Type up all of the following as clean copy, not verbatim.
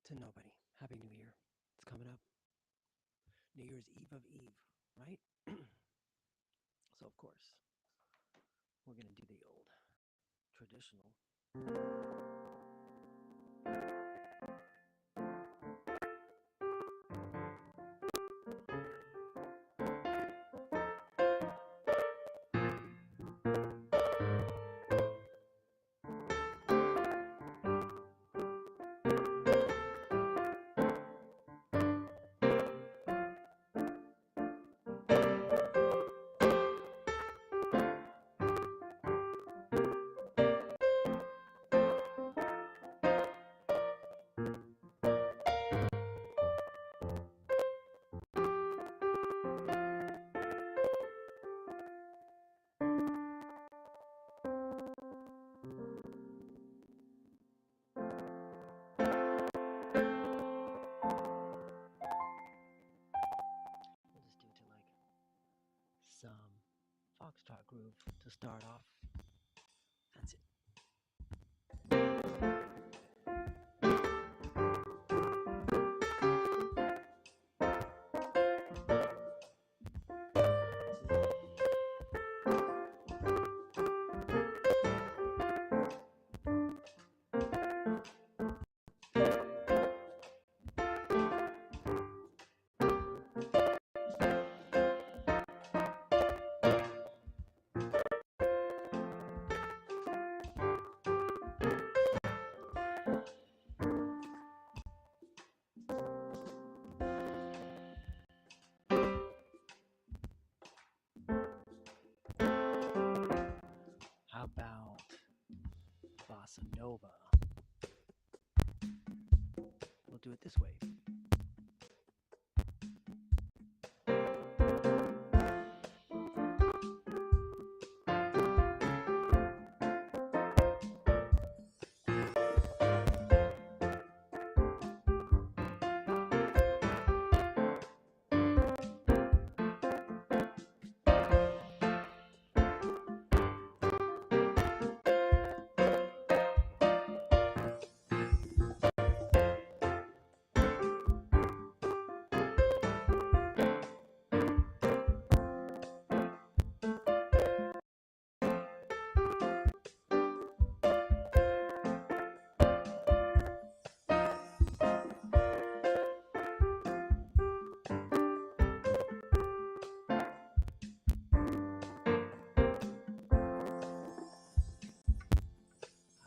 to nobody. Happy New Year. It's coming up. New Year's Eve of Eve, right? So, of course, we're going to do the old traditional. We'll just do it to like some foxtrot groove to start off. That's it. How about Bossa Nova? We'll do it this way.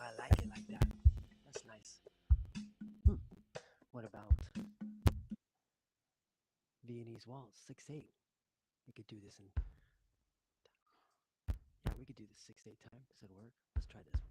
I like it like that. That's nice. What about Viennese Waltz 6/8? We could do this in. Yeah, we could do this 6/8 time. Does it work? Let's try this one.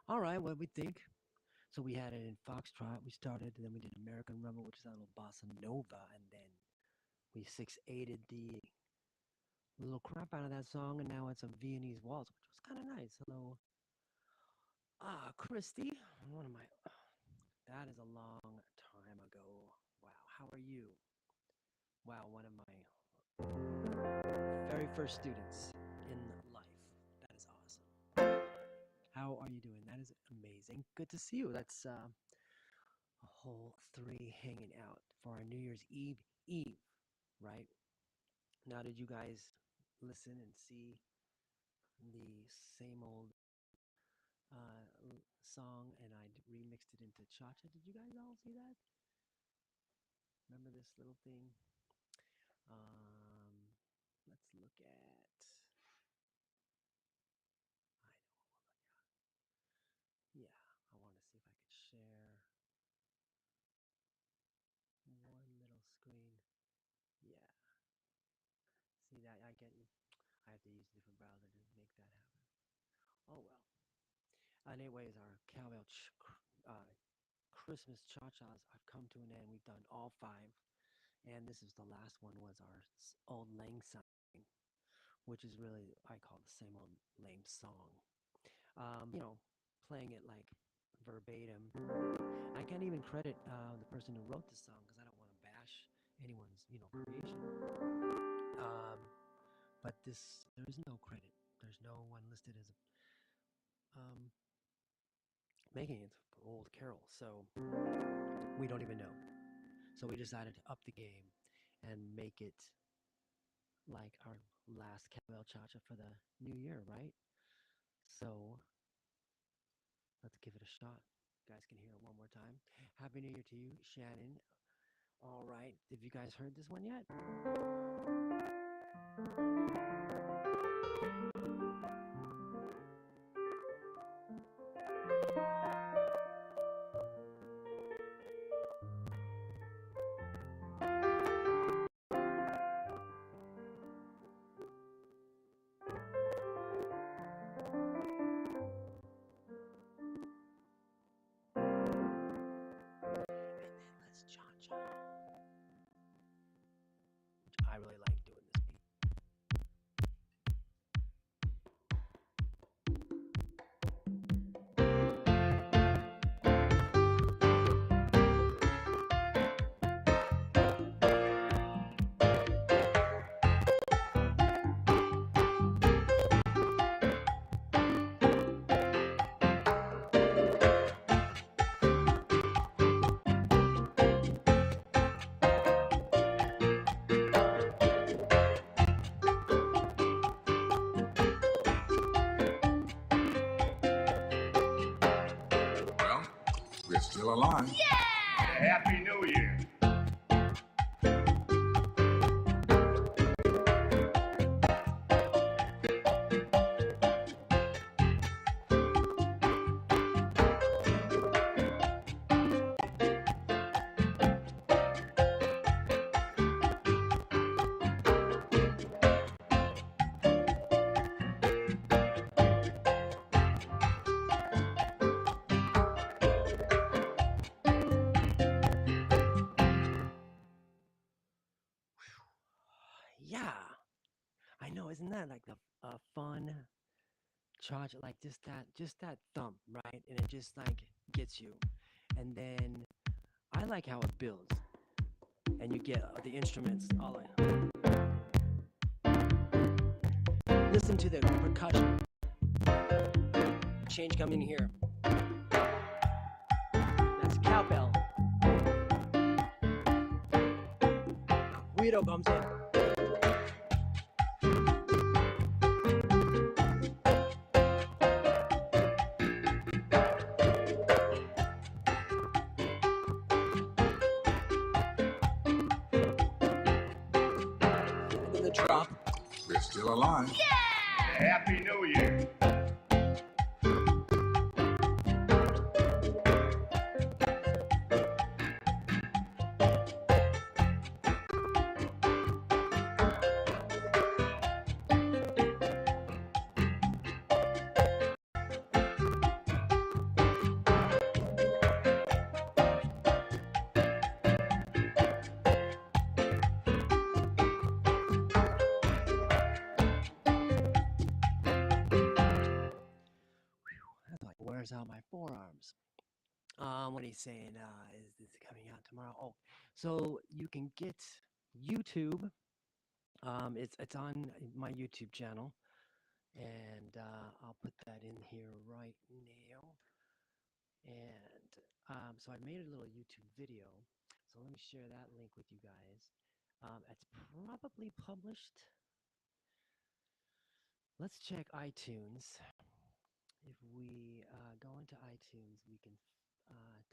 All right, what we think? So we had it in Foxtrot. We started, and then we did American Rebel, which is a little bossa nova, and then we 6/8'd the little crap out of that song, and now it's a Viennese waltz, which was kind of nice. Hello, Christy. One of my. That is a long time ago. Wow, how are you? Wow, one of my very first students in life. That is awesome. amazing. Good to see you. That's a whole three hanging out for our New Year's Eve, right? Now, did you guys listen and see the same old song and I remixed it into cha-cha? Did you guys all see that? Remember this little thing? Um, let's look at. Yeah, I want to see if I could share one little screen. Yeah, see that? I get. I have to use a different browser to make that happen. Oh well. Anyways, our Christmas cha-chas have come to an end. We've done all five, and this is the last one. Was our old lang syne, which is really I call the same old lame song. You know, playing it like verbatim. I can't even credit the person who wrote the song because I don't want to bash anyone's creation. Um, but there is no credit. There's no one listed as um, making it old carol, so we don't even know. So we decided to up the game and make it like our last cowbell cha-cha for the new year, right? So let's give it a shot. You guys can hear it one more time. Happy New Year to you, Shannon. All right. Have you guys heard this one yet? Let's cha-cha. I really like doing this beat. Well, we're still alive. Yeah! Happy New Year. Yeah, I know. Isn't that like a fun charge? Like just that thump, right? And it just like gets you. And then I like how it builds, and you get the instruments all like. Listen to the percussion change coming here. That's cowbell. Guido comes in. And the drop. We're still alive. Yeah! Happy New Year. That's like wears out my forearms. What he's saying is this coming out tomorrow. Oh, so you can get YouTube. It's on my YouTube channel, and I'll put that in here right now. And so I made a little YouTube video. So let me share that link with you guys. It's probably published. Let's check iTunes. If we go into iTunes, we can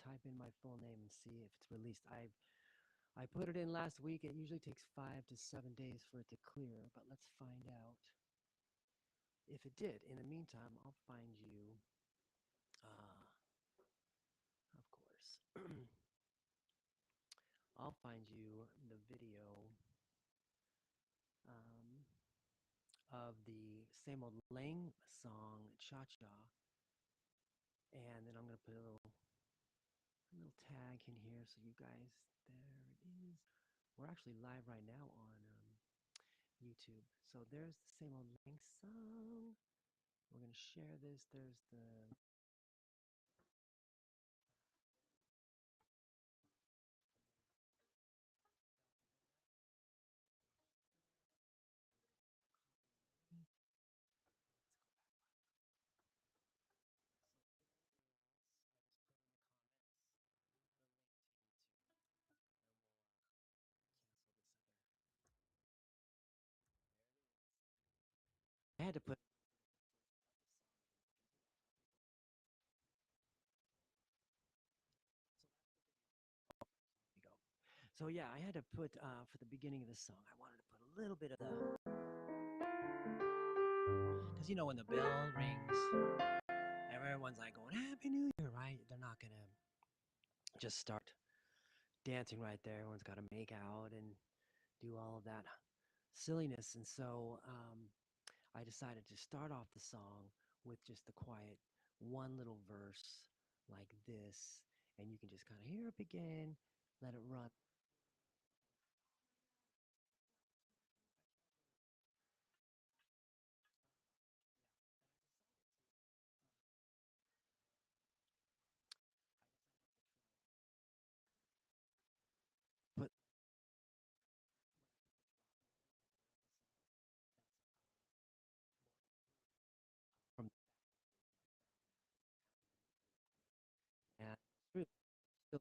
type in my full name and see if it's released. I put it in last week. It usually takes 5 to 7 days for it to clear, but let's find out if it did. In the meantime, I'll find you, of course, I'll find you the video um, of the same old Lang song, Cha Cha, and then I'm going to put a little tag in here so you guys, there it is. We're actually live right now on YouTube. So there's the same old Lang song. We're going to share this. There's the I had to put go. So yeah, I had to put for the beginning of the song. I wanted to put a little bit of the because when the bell rings, everyone's like going Happy New Year, right? They're not gonna just start dancing right there. Everyone's got to make out and do all of that silliness, and so I decided to start off the song with just the quiet one little verse like this, and you can just kind of hear it begin, let it run. But from and really still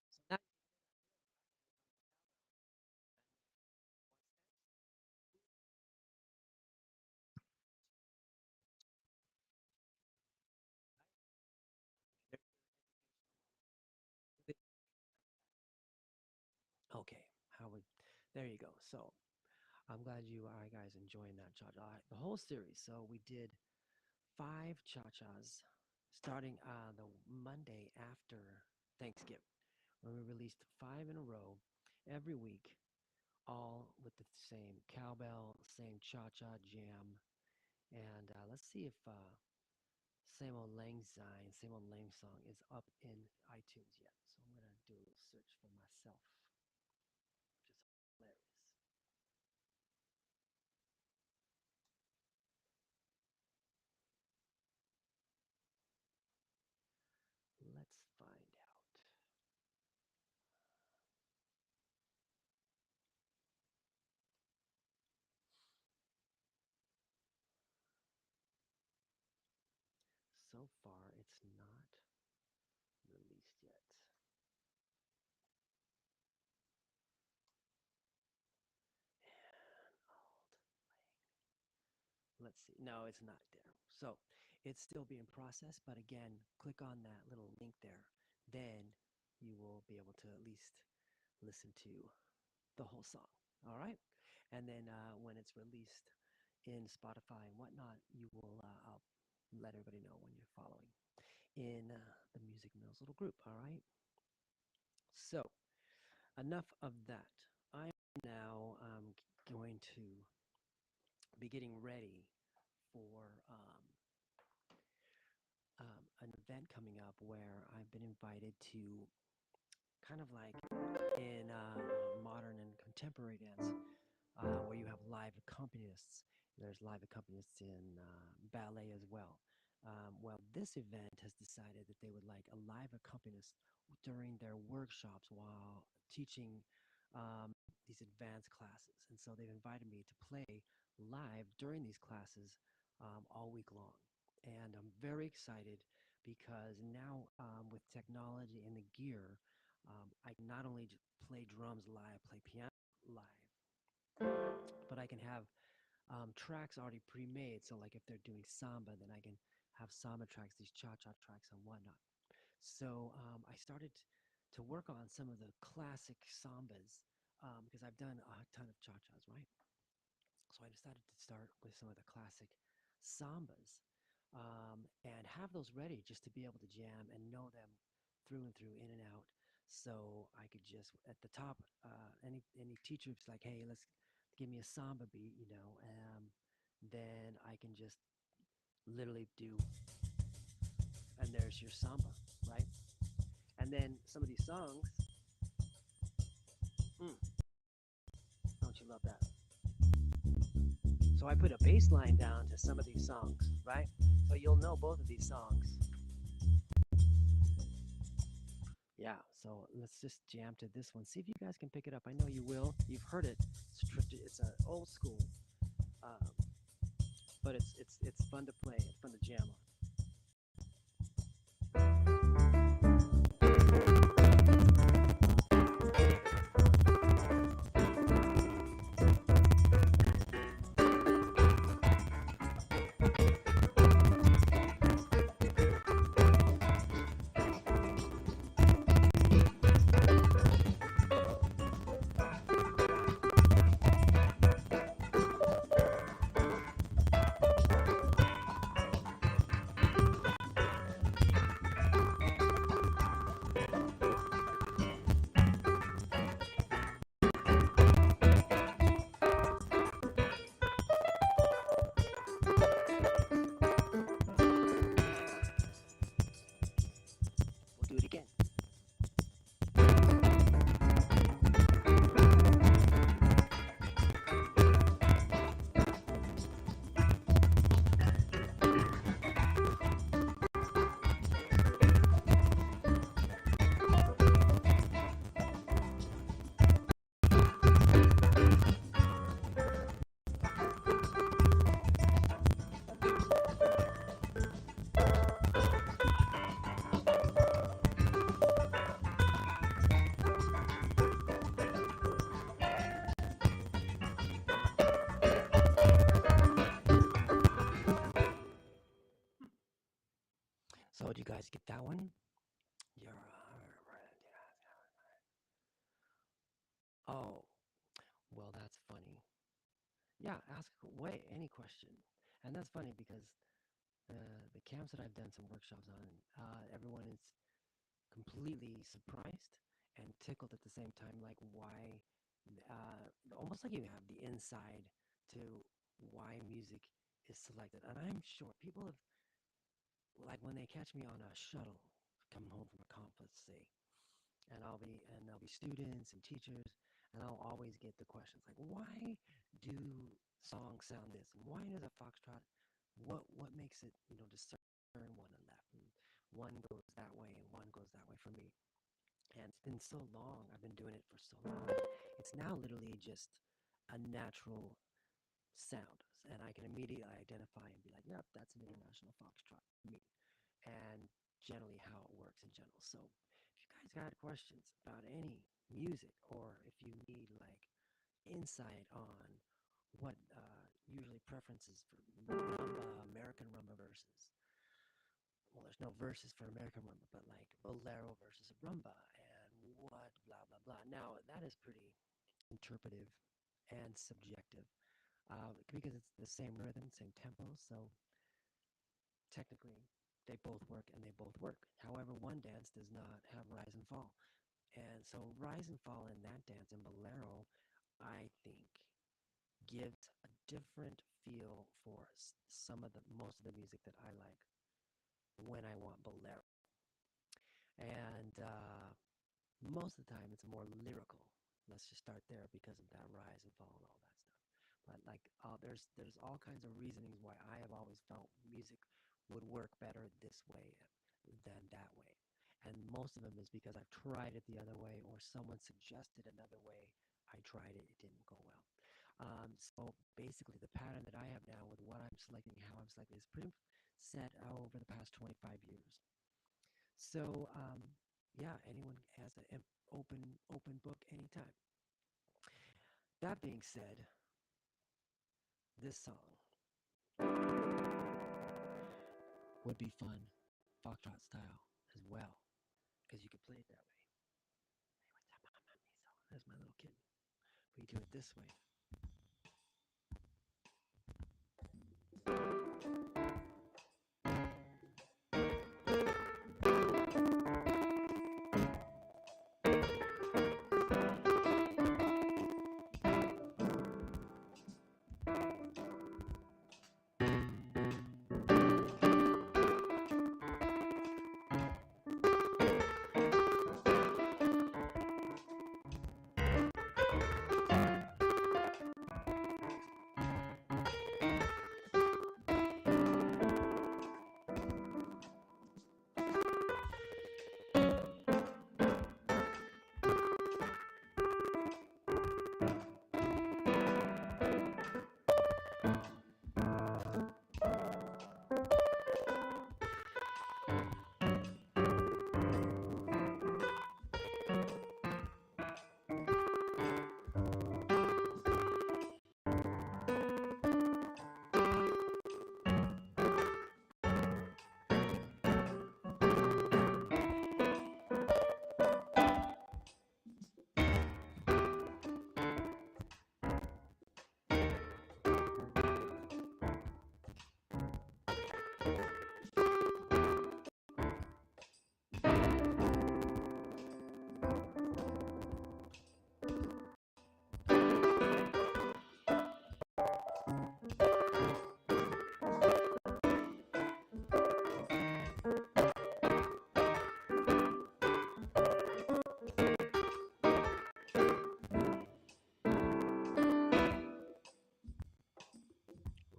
so now, okay, how would there you go. So I'm glad you are guys enjoying that cha-cha. The whole series. So we did 5 cha-chas starting the Monday after Thanksgiving, where we released 5 in a row every week, all with the same cowbell, same cha-cha jam. And let's see if same old Lang Syne, same old Lang song is up in iTunes yet. So I'm gonna do a little search for myself, which is hilarious. Let's find out. So far, it's not released yet. Let's see. No, it's not there. So it's still being processed, but again, click on that little link there. Then you will be able to at least listen to the whole song. All right. And then when it's released in Spotify and whatnot, you will, I'll let everybody know when you're following in the Music Mills little group. All right. So enough of that. I'm now going to be getting ready for an event coming up where I've been invited to kind of like in modern and contemporary dance, where you have live accompanists. There's live accompanists in ballet as well, Well, this event has decided that they would like a live accompanist during their workshops while teaching these advanced classes. And so they've invited me to play live during these classes all week long. And I'm very excited because now with technology and the gear, I can not only play drums live, play piano live, but I can have tracks already pre-made. So like if they're doing samba, then I can have samba tracks, these cha-cha tracks and whatnot. So I started to work on some of the classic sambas because I've done a ton of cha-chas, right? So I decided to start with some of the classic sambas and have those ready just to be able to jam and know them through and through, in and out. So I could just at the top, any teacher's like, hey, let's give me a samba beat, then I can just literally do, and there's your samba, right? And then some of these songs, mm, don't you love that? So I put a bass line down to some of these songs, right? So you'll know both of these songs. Yeah, so let's just jam to this one. See if you guys can pick it up. I know you will. You've heard it. It's an old school, um, but it's fun to play. It's fun to jam on. We'll do it again. So did you guys get that one? You're, oh, well, that's funny. Yeah, ask away any question. And that's funny because the camps that I've done some workshops on, everyone is completely surprised and tickled at the same time, like why, almost like you have the inside to why music is selected. And I'm sure people have, like when they catch me on a shuttle coming home from a conference, say, and there'll be students and teachers, and I'll always get the questions like, why do songs sound this, and why does a foxtrot, what makes it discern one and left, and one goes that way and one goes that way for me. And it's been so long. I've been doing it for so long. It's now literally just a natural sound, and I can immediately identify and be like, yep, that's an international foxtrot for me, and generally how it works in general. So if you guys got questions about any music, or if you need like insight on what usually preferences for rumba, American rumba versus, well, there's no verses for American rumba, but like bolero versus rumba and what blah blah blah. Now that is pretty interpretive and subjective because it's the same rhythm, same tempo. So technically, they both work and they both work. However, one dance does not have rise and fall. And so rise and fall in that dance in bolero, I think, gives a different feel for some of the most of the music that I like when I want bolero. And most of the time, it's more lyrical. Let's just start there because of that rise and fall and all that stuff. But like, there's all kinds of reasonings why I have always felt music would work better this way than that way. And most of them is because I've tried it the other way or someone suggested another way. I tried it, it didn't go well. So basically, the pattern that I have now with what I'm selecting, how I'm selecting, is pretty set over the past 25 years. So yeah, anyone has an open book anytime. That being said, this song would be fun, foxtrot style as well, because you could play it that way. There's my little kid. We do it this way.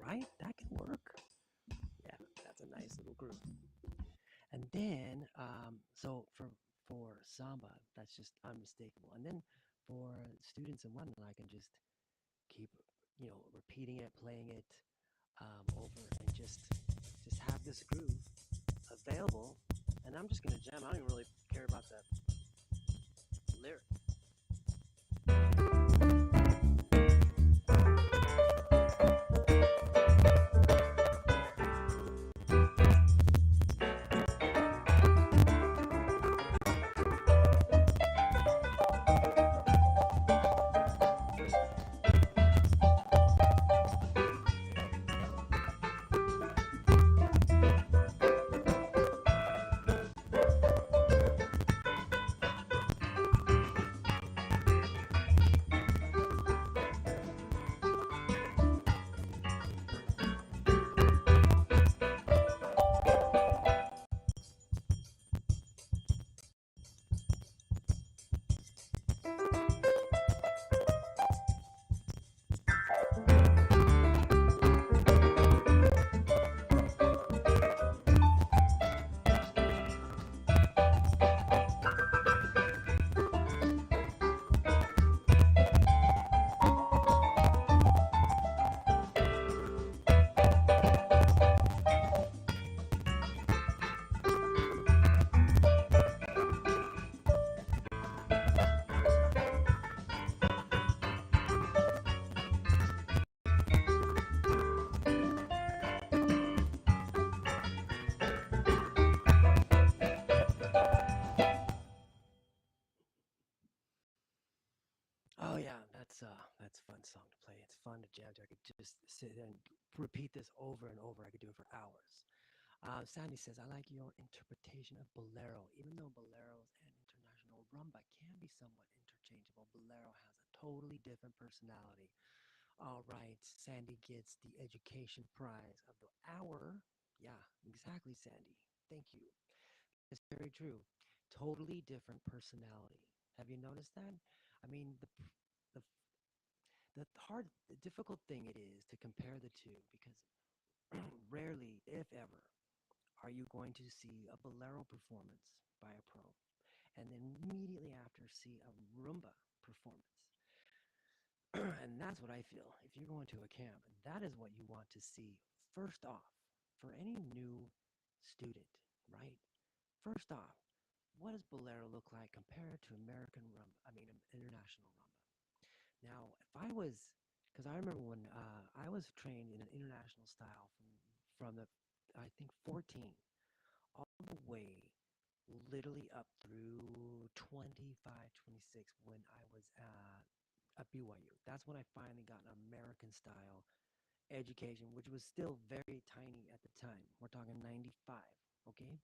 Right? That can work. Yeah, that's a nice little groove. And then, so for samba, that's just unmistakable. And then for students and whatnot, I can just keep, repeating it, playing it over, and just have this groove available. And I'm just gonna jam. I don't even really care about the lyric. Oh yeah, that's a fun song to play. It's fun to jam to. I could just sit there and repeat this over and over. I could do it for hours. Sandy says, I like your interpretation of bolero. Even though boleros and international rumba can be somewhat interchangeable, bolero has a totally different personality. All right, Sandy gets the education prize of the hour. Yeah, exactly, Sandy. Thank you. It's very true. Totally different personality. Have you noticed that? I mean, the the difficult thing it is to compare the two because rarely, if ever, are you going to see a bolero performance by a pro, and then immediately after see a rumba performance? And that's what I feel. If you're going to a camp, that is what you want to see first off for any new student, right? First off, what does bolero look like compared to American rumba? I mean, international rumba. Now, if I was, because I remember when I was trained in an international style from the, I think 14 all the way literally up through 25, 26 when I was at BYU. That's when I finally got an American style education, which was still very tiny at the time. We're talking 95, okay?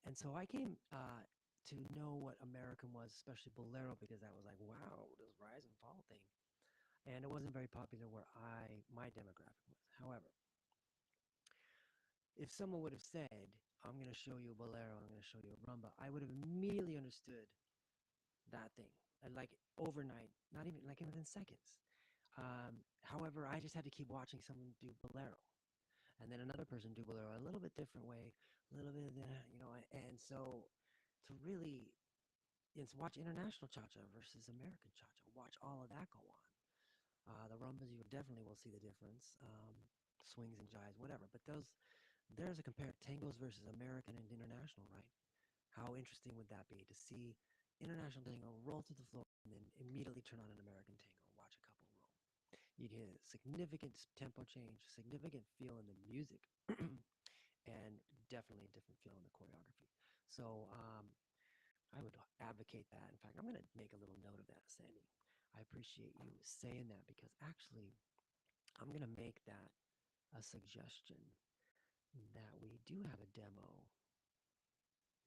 And so I came to know what American was, especially bolero, because I was like, wow, this rise and fall thing. And it wasn't very popular where my demographic was. However, if someone would have said, I'm going to show you a bolero, I'm going to show you a rumba, I would have immediately understood that thing. And like overnight, not even like within seconds. However, I just had to keep watching someone do bolero, and then another person do bolero a little bit different way, a little bit, and so to really, it's watch international cha-cha versus American cha-cha. Watch all of that go on. The rumbas, you definitely will see the difference. Swings and jives, whatever. But there's a compare tangos versus American and international, right? How interesting would that be to see international tango roll to the floor and then immediately turn on an American tango, watch a couple roll. You'd hear significant tempo change, significant feel in the music, and definitely a different feel in the choreography. So I would advocate that. In fact, I'm going to make a little note of that, Sandy. I appreciate you saying that because actually, I'm going to make that a suggestion that we do have a demo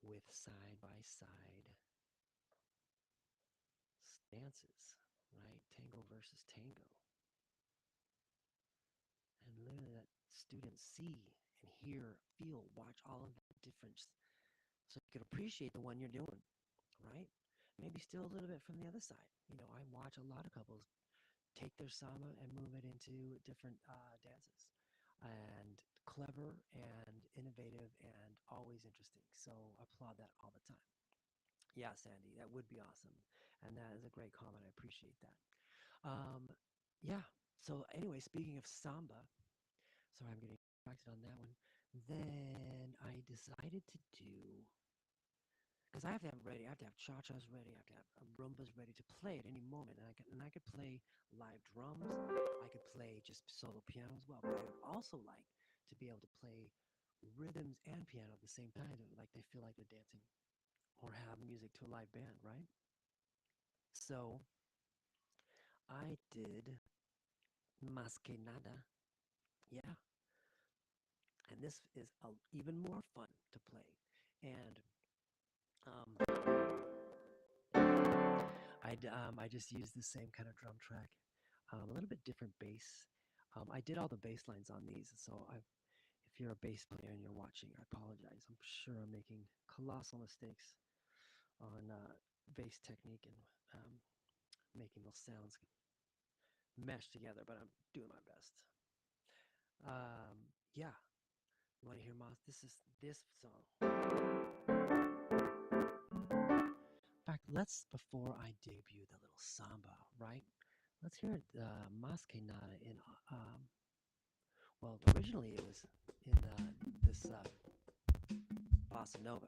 with side by side dances, right? Tango versus tango. And literally let students see and hear, feel, watch all of the difference so you can appreciate the one you're doing, right? Maybe still a little bit from the other side. I watch a lot of couples take their samba and move it into different dances. And clever and innovative and always interesting. So applaud that all the time. Yeah, Sandy, that would be awesome. And that is a great comment. I appreciate that. Um, yeah. So anyway, speaking of samba, sorry, I'm getting distracted on that one. Then I decided to do, because I have to have it ready. I have to have cha-chas ready. I have to have rumbas ready to play at any moment. And I could play live drums. I could play just solo piano as well. But I would also like to be able to play rhythms and piano at the same time, like they feel like they're dancing or have music to a live band, right? So I did Más que nada. Yeah. And this is even more fun to play. And I just used the same kind of drum track, a little bit different bass. I did all the bass lines on these, so if you're a bass player and you're watching, I apologize. I'm sure I'm making colossal mistakes on bass technique and making those sounds mesh together, but I'm doing my best. Yeah, you want to hear Moss? This is this song. In fact, before I debut the little samba, right? Let's hear it, Mas que nada in, well, originally it was in this bossa nova.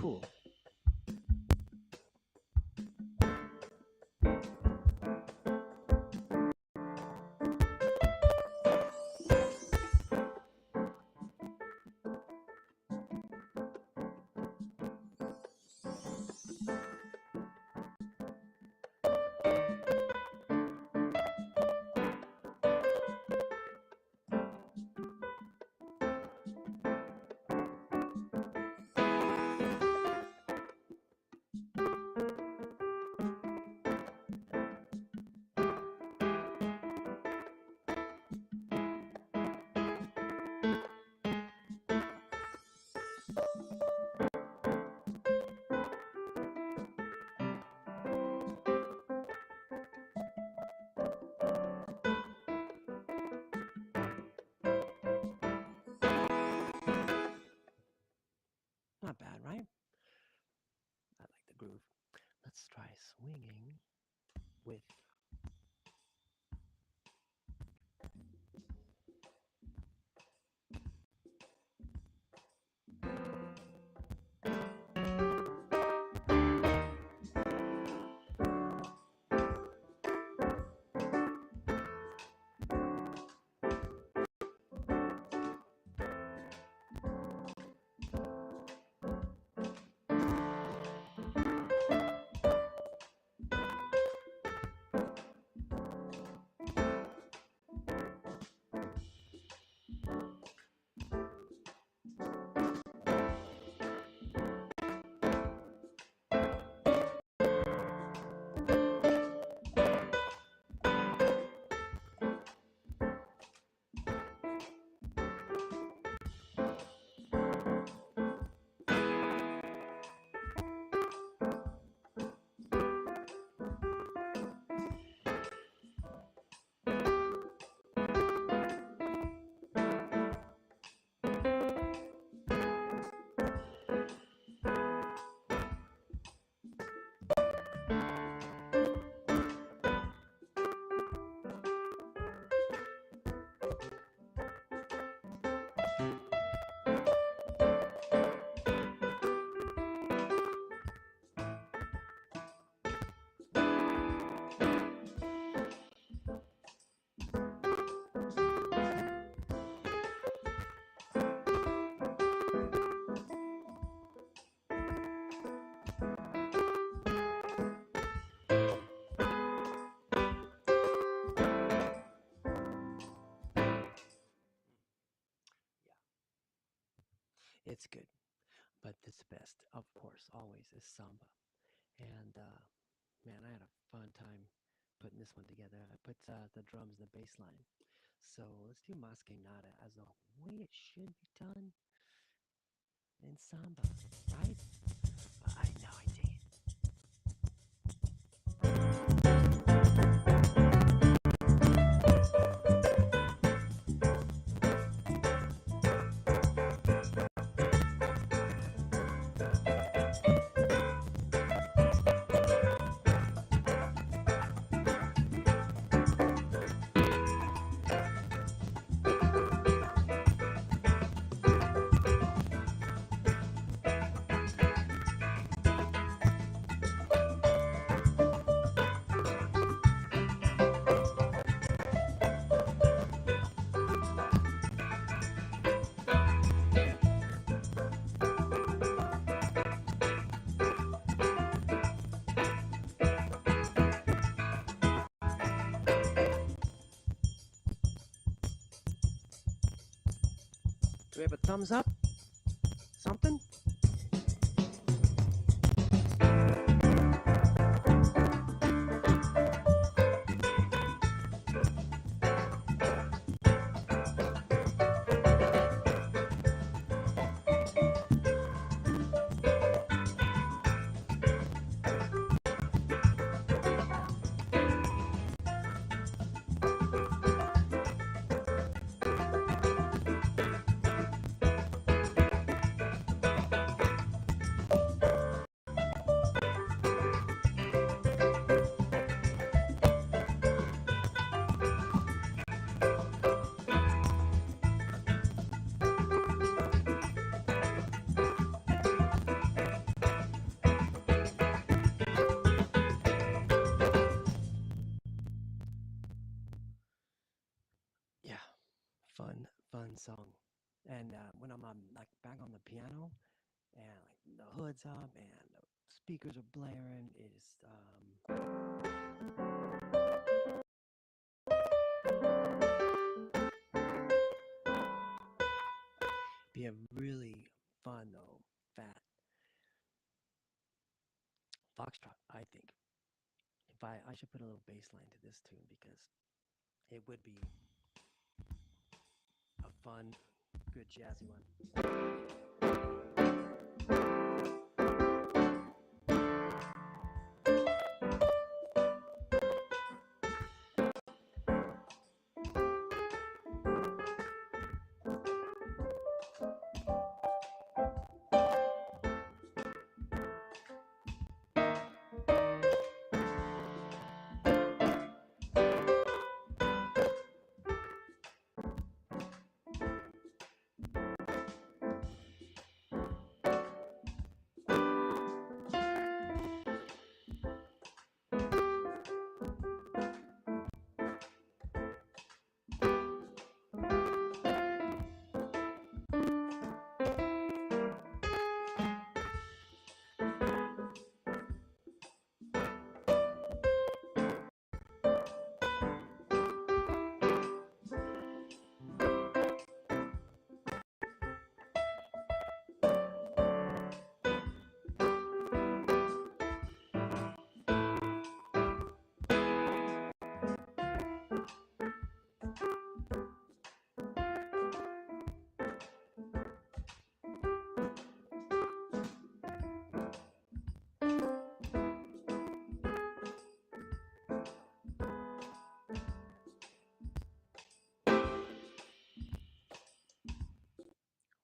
Cool. Not bad, right? I like the groove. Let's try swinging with. It's good, but this best, of course, always is samba. And man, I had a fun time putting this one together. I put the drums, the bass line. So let's do Mas que Nada as the way it should be done in samba, right? I know, I dig it. Do we have a thumbs up? Something? fun song. And when I'm like back on the piano and like the hood's up and the speakers are blaring, it is be a really fun though fat foxtrot. I think if I should put a little bass line to this tune because it would be a fun, good jazzy one.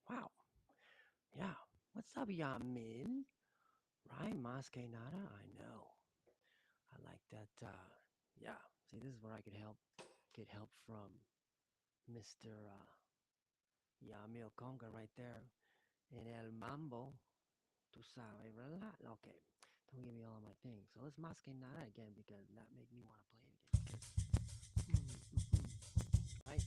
Wow, yeah. What's up, Yamin? Right, más que nada. I know. I like that. Yeah. See, this is where I could get help from Mr. Yamil Conga right there in El Mambo. Tu sabes, ¿verdad? Okay. Don't give me all my things. So let's más que nada again because that made me want to play it again. Right?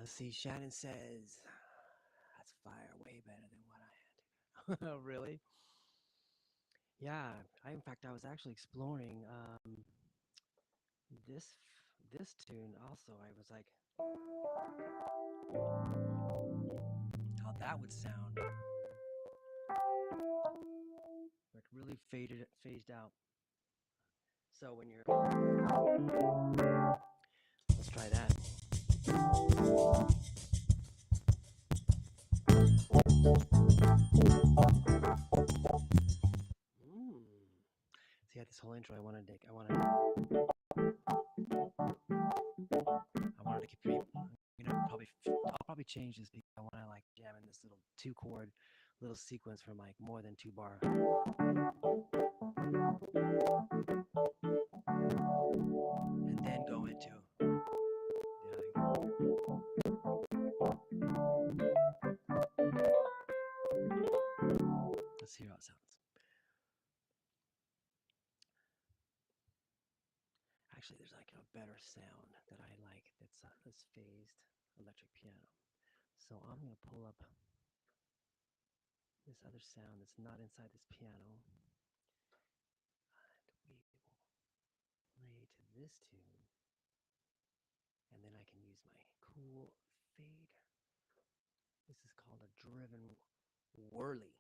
See, Shannon says that's fire, way better than what I had. Really? Yeah. In fact, I was actually exploring this this tune. Also, I was like, how that would sound, like really phased out. So when you're, let's try that. Mm. See, this whole intro, I wanted to keep. I'll probably change this because I want to like jam in this little two chord, little sequence from like more than 2 bar, and then go into. Let's hear how it sounds. Actually, there's like a better sound that I like that's phased electric piano. So I'm gonna pull up this other sound that's not inside this piano, and we will play to this tune, and then I can use my cool fade. This is called a driven whirly.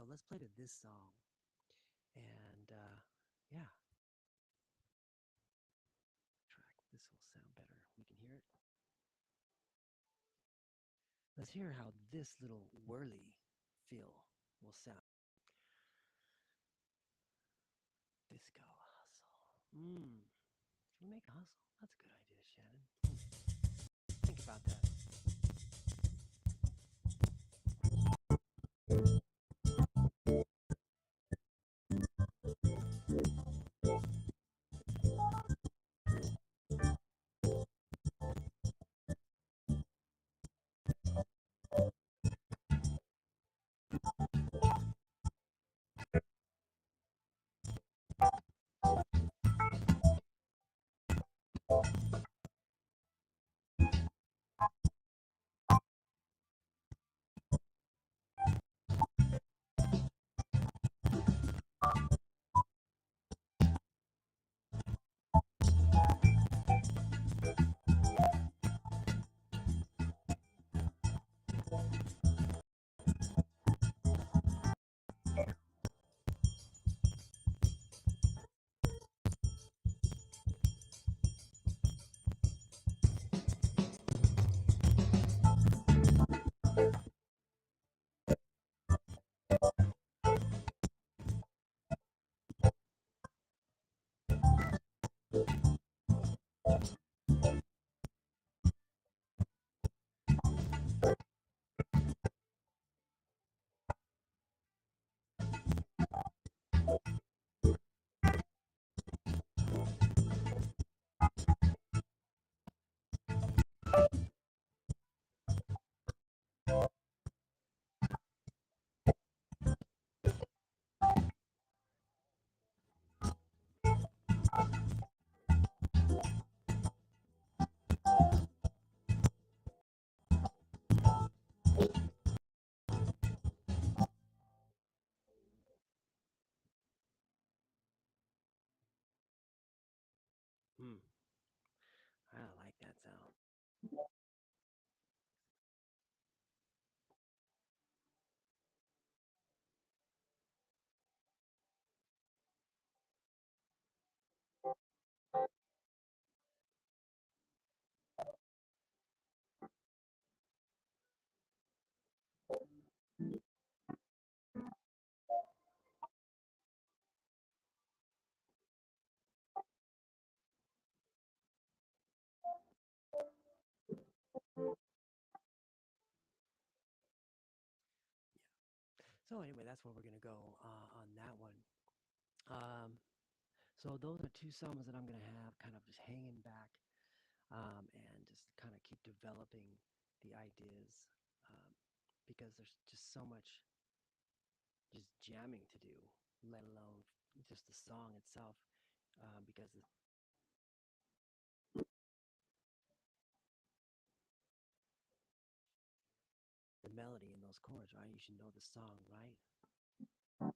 Let's play to this song, and yeah, track. This will sound better. We can hear it. Let's hear how this little whirly feel will sound. Disco hustle. Should we make a hustle? That's a good idea, Shannon. Think about that. Hmm. I like that sound. So anyway, that's where we're gonna go on that one. Um, so those are two songs that I'm gonna have kind of just hanging back, and just kind of keep developing the ideas, um, because there's just so much just jamming to do, let alone just the song itself, because the melody in those chords, right? You should know the song, right? Right.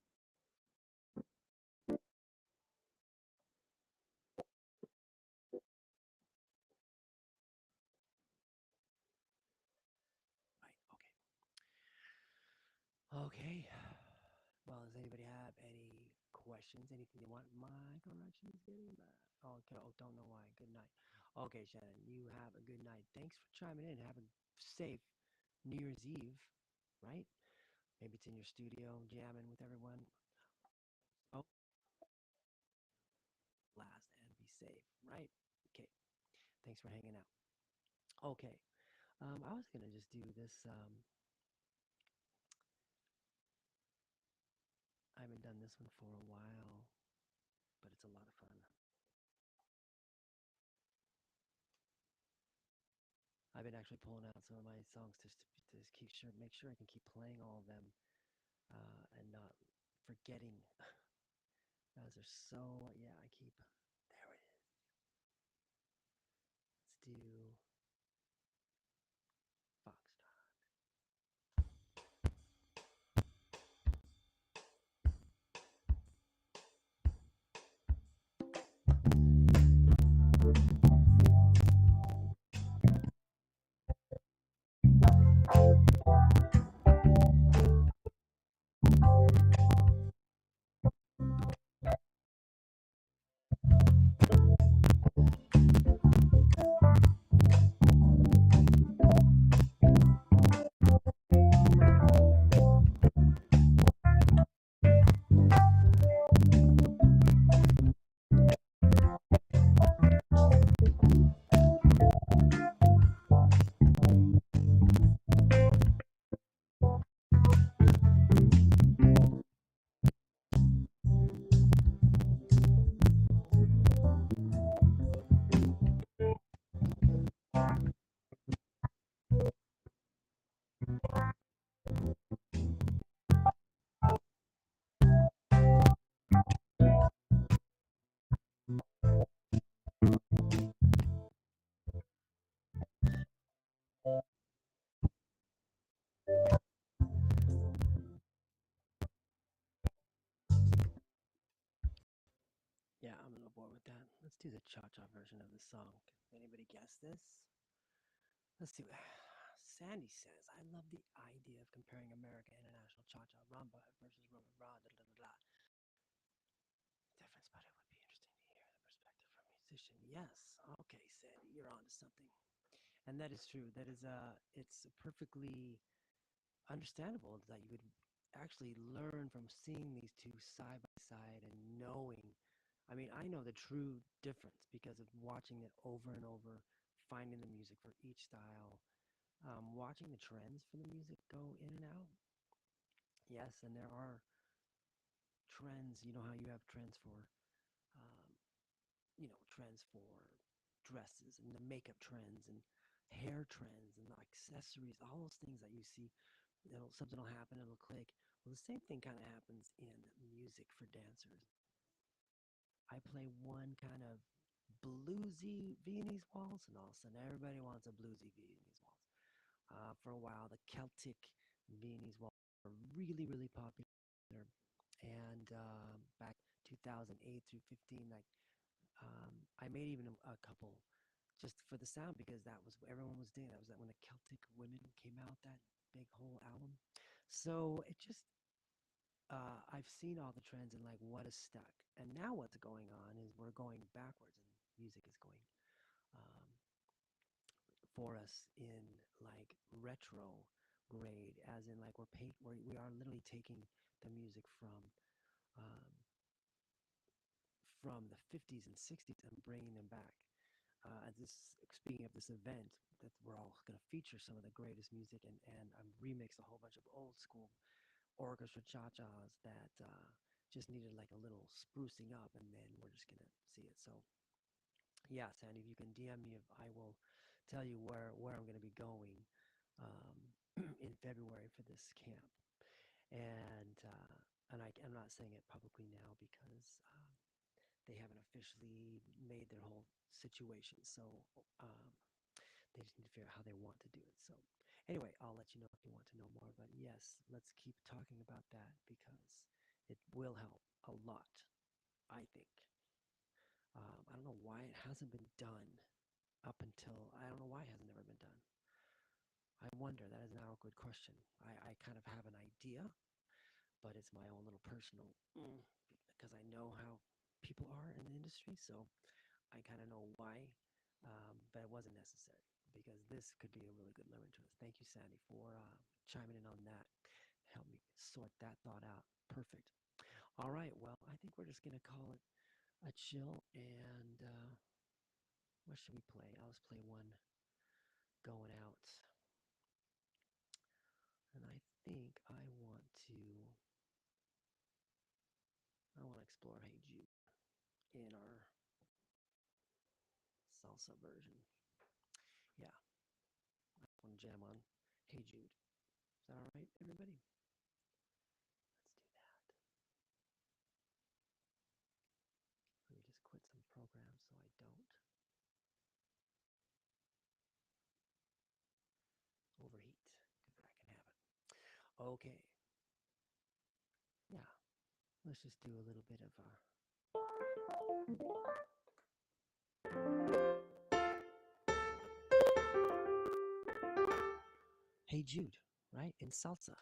Okay. Okay. Well, does anybody have any questions? Anything they want my corrections getting back? Oh, okay. Oh, don't know why. Good night. Okay, Shannon, you have a good night. Thanks for chiming in. Have a safe New Year's Eve, right? Maybe it's in your studio jamming with everyone. Oh, last and be safe, right? Okay, thanks for hanging out. Okay, I was gonna just do this. I haven't done this one for a while, but it's a lot of fun. I've been actually pulling out some of my songs to keep sure, make sure I can keep playing all of them and not forgetting, as they're so. Yeah, I keep. There it is. Let's do Foxtrot. Yeah, I'm a little bored with that. Let's do the cha-cha version of this song. Can anybody guess this? Let's see. Sandy says, I love the idea of comparing American International Cha-Cha Rumba versus Rumba Ra. Da, da, da, da. Difference, but it would be interesting to hear the perspective from a musician. Yes. Okay, Sandy, you're on to something. And that is true. That is it's perfectly understandable that you would actually learn from seeing these two side by side and knowing. I mean, I know the true difference because of watching it over and over, finding the music for each style, watching the trends for the music go in and out. Yes, and there are trends. You know how you have trends for, um, trends for dresses and the makeup trends and hair trends and the accessories, all those things that you see. Something will happen, it'll click. Well, the same thing kind of happens in music for dancers. I play one kind of bluesy Viennese waltz, and all of a sudden everybody wants a bluesy Viennese waltz. For a while, the Celtic Viennese waltz were really, really popular. And back 2008 through 15, like I made even a couple just for the sound because that was what everyone was doing. That was that when the Celtic Women came out, that big whole album. So it just I've seen all the trends and like what is stuck. And now what's going on is we're going backwards and music is going um, for us in like retro grade, as in like we are literally taking the music um, from the 50s and 60s and bringing them back. Speaking of this event, that we're all going to feature some of the greatest music and remix a whole bunch of old school orchestra cha-chas that just needed like a little sprucing up, and then we're just gonna see it. So yeah, Sandy, if you can DM me, if I will tell you where I'm gonna be going um, in February for this camp, and I'm not saying it publicly now because they haven't officially made their whole situation. So um, they just need to figure out how they want to do it. So anyway, I'll let you know if you want to know more. But yes, let's keep talking about that because it will help a lot, I think. I don't know why it hasn't been done up until, I don't know why it hasn't never been done. I wonder, that is now a good question. I kind of have an idea, but it's my own little personal, because I know how people are in the industry. So I kind of know why. but it wasn't necessary because this could be a really good learning twist. Thank you, Sandy, for chiming in on that. Help me sort that thought out. Perfect. All right. Well, I think we're just going to call it a chill. And what should we play? I'll just play one going out. And I think I want to explore Hey Jude in our salsa version. Yeah, I want to jam on Hey Jude. Is that all right, everybody? Let's do that. Let me just quit some programs so I don't overheat, because that can happen. Okay. Yeah, let's just do a little bit of Hey Jude, right? In salsa.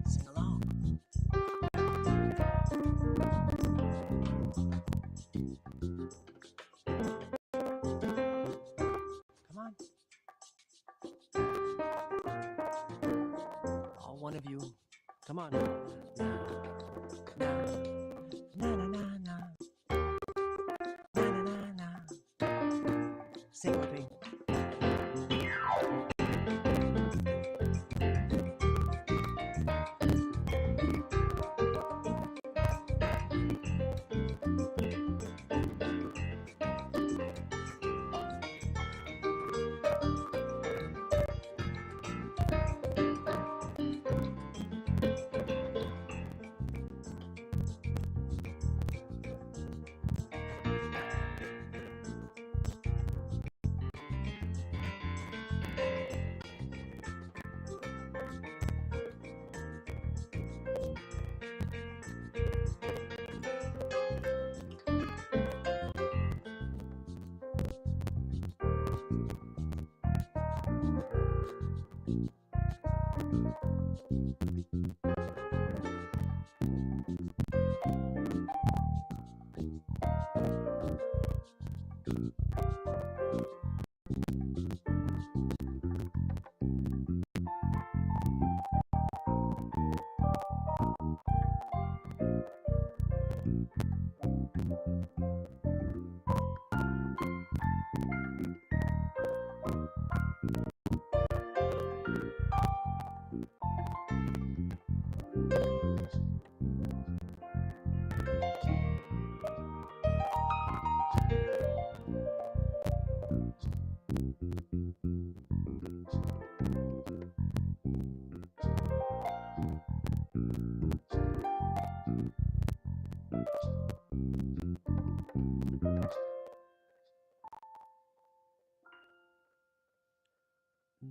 Sing along. Come on. All one of you. Come on. Na, na, na, na, na, na. Na, na, na, na. Sing with me.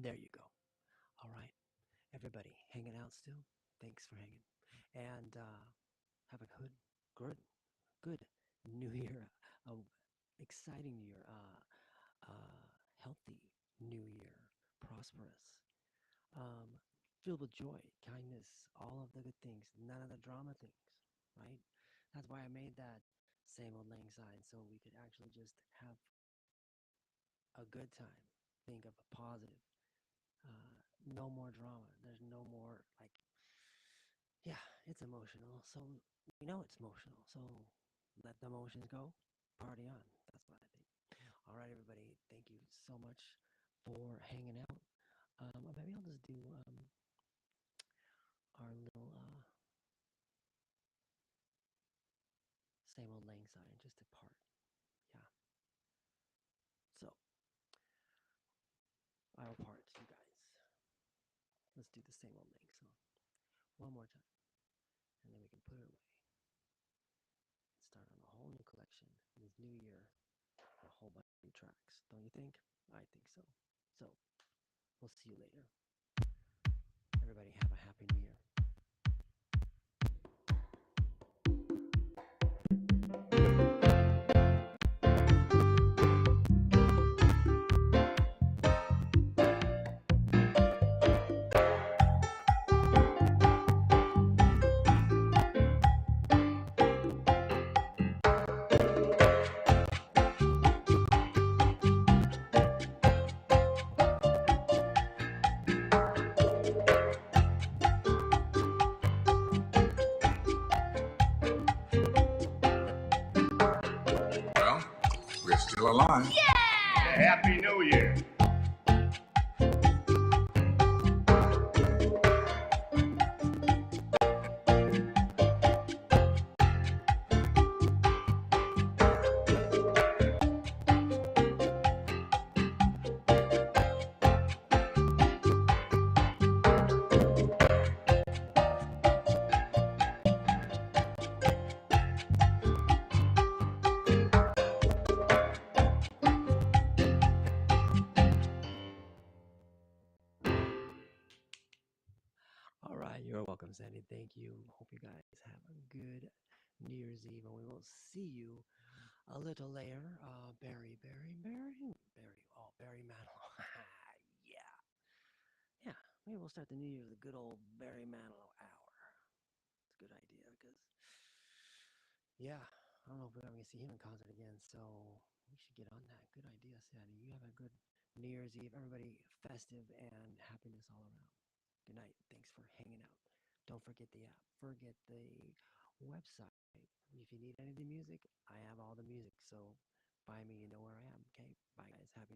There you go. All right, everybody hanging out still? Thanks for hanging. And have a good new year. A exciting new year. Healthy new year. Prosperous. Um, filled with joy, kindness, all of the good things, none of the drama things, right? That's why I made that same old lang syne so we could actually just have a good time. Think of a positive. No more drama. There's no more like, yeah, it's emotional. So we know it's emotional. So let the emotions go. Party on. That's what I think. All right, everybody. Thank you so much for hanging out. Maybe I'll just do our little same old lang syne, just a part. Yeah. So I'll part you guys. Let's do the same old lang song one more time, and then we can put it away and start on a whole new collection in this new year, a whole bunch of new tracks. Don't you think? I think so. So we'll see you later. Everybody have a happy new year. Well, we're still alive. Happy New Year. All right, you're welcome, Sandy. Thank you. Hope you guys have a good New Year's Eve, and we will see you a little later. Barry Manilow. Yeah, yeah. Maybe we'll start the new year with a good old Barry Manilow hour. It's a good idea because, yeah, I don't know if we're ever gonna see him in concert again. So we should get on that. Good idea, Sandy. You have a good New Year's Eve. Everybody festive and happiness all around. Good night. Thanks for hanging out. Don't forget the app. Forget the website. If you need any of the music, I have all the music. So buy me, you know where I am. Okay. Bye, guys. Happy